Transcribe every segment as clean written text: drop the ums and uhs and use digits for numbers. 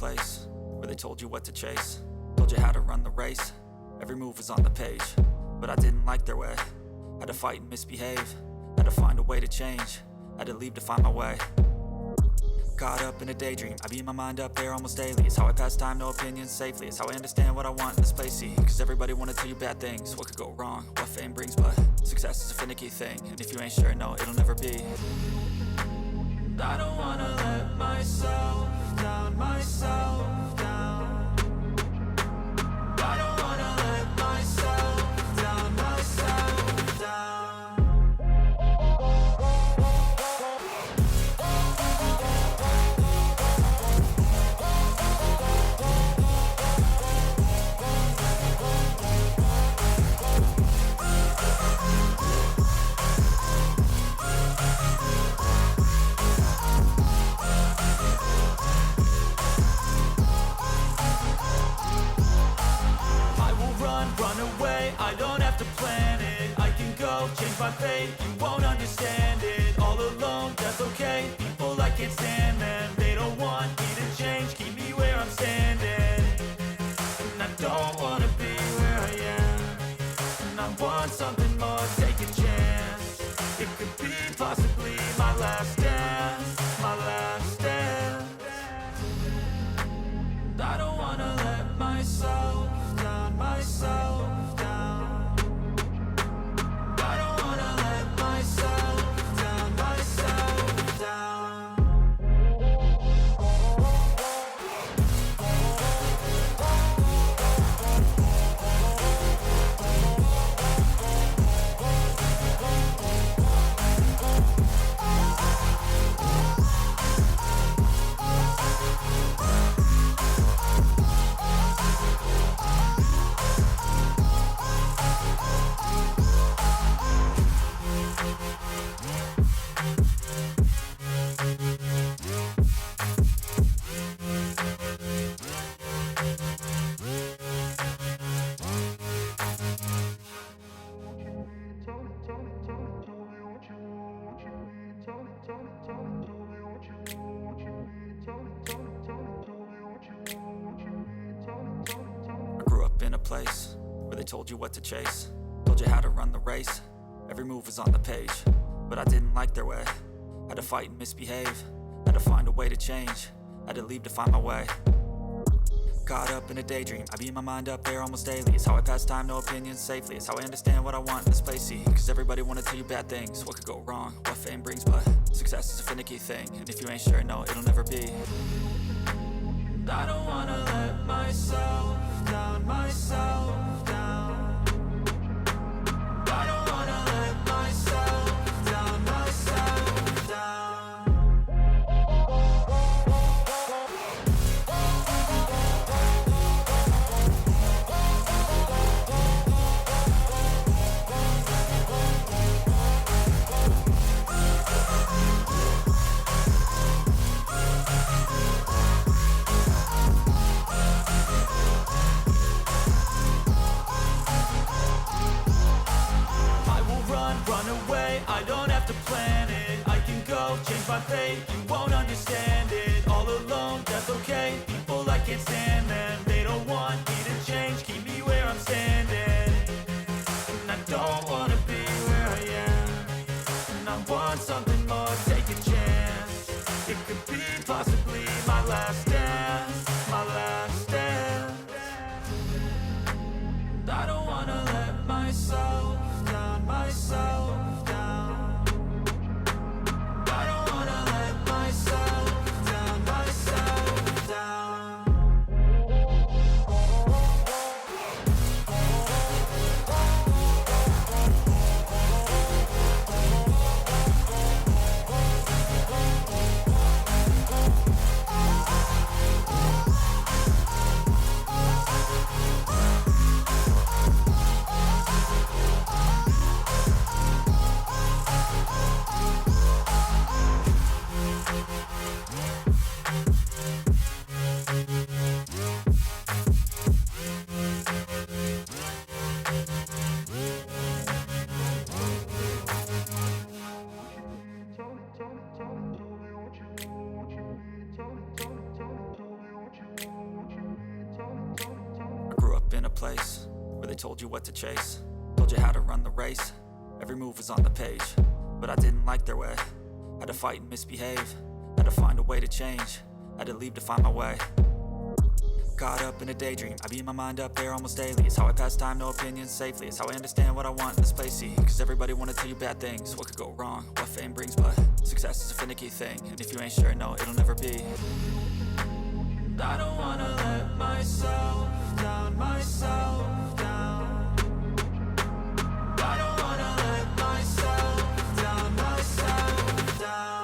place where they told you what to chase, told you how to run the race. Every move was on the page, but I didn't like their way. Had to fight and misbehave, had to find a way to change, had to leave to find my way. Caught up in a daydream, I beat my mind up there almost daily. It's how I pass time, no opinions safely. It's how I understand what I want in this place, see. Cause everybody wanna tell you bad things, what could go wrong, what fame brings. But success is a finicky thing, and if you ain't sure, no, it'll never be. I don't wanna let myself down, myself down. I don't wanna let myself down, myself down. I don't have to plan it, I can go change my fate. You won't understand it, all alone, that's okay. People I can't stand them, they don't want me to change. Keep me where I'm standing, and I don't wanna be where I am. And I want something more, take a chance. It could be possibly my last dance, my last dance. I don't wanna let myself down, myself. Place where they told you what to chase, told you how to run the race. Every move was on the page, but I didn't like their way. Had to fight and misbehave, had to find a way to change, had to leave to find my way. Caught up in a daydream, I beat my mind up there almost daily. It's how I pass time, no opinions safely. It's how I understand what I want in this place, see. Cause everybody wanna tell you bad things, what could go wrong, what fame brings. But success is a finicky thing, and if you ain't sure, no, it'll never be. I don't wanna let myself down, myself down. I don't wanna let myself down, myself down. I don't have to plan it, I can go change my fate. You won't understand it, all alone, that's okay. People I can't stand them, they don't want me to change. Keep me where I'm standing, and I don't wanna be where I am. And I want something more, take a chance. It could be possibly my last dance, my last dance. I don't wanna let myself down, myself. place where they told you what to chase, told you how to run the race. Every move was on the page, but I didn't like their way. Had to fight and misbehave, had to find a way to change, had to leave to find my way. Caught up in a daydream, I beat my mind up there almost daily. It's how I pass time, no opinions safely. It's how I understand what I want in this place, see. Cause everybody wanna tell you bad things, what could go wrong, what fame brings. But success is a finicky thing, and if you ain't sure, no, it'll never be. I don't wanna let myself down, myself down. I don't wanna let myself down, myself down.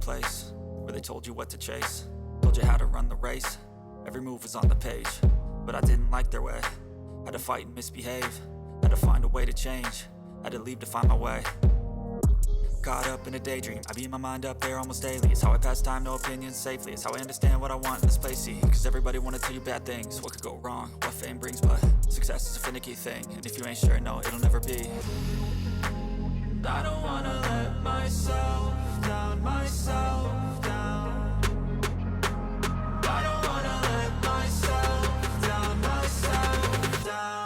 Place where they told you what to chase, told you how to run the race. Every move was on the page, but I didn't like their way. Had to fight and misbehave, had to find a way to change, had to leave to find my way. Caught up in a daydream, I beat my mind up there almost daily. It's how I pass time, no opinions safely. It's how I understand what I want in this place, see. Cause everybody wanna tell you bad things, what could go wrong, what fame brings. But success is a finicky thing, and if you ain't sure, no, it'll never be. I don't wanna let myself down, myself down. I don't wanna let myself down, myself down.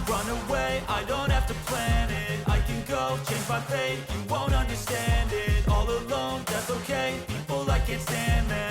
Run away, I don't have to plan it. I can go, change my fate, you won't understand it. All alone, that's okay, people I can't stand, man.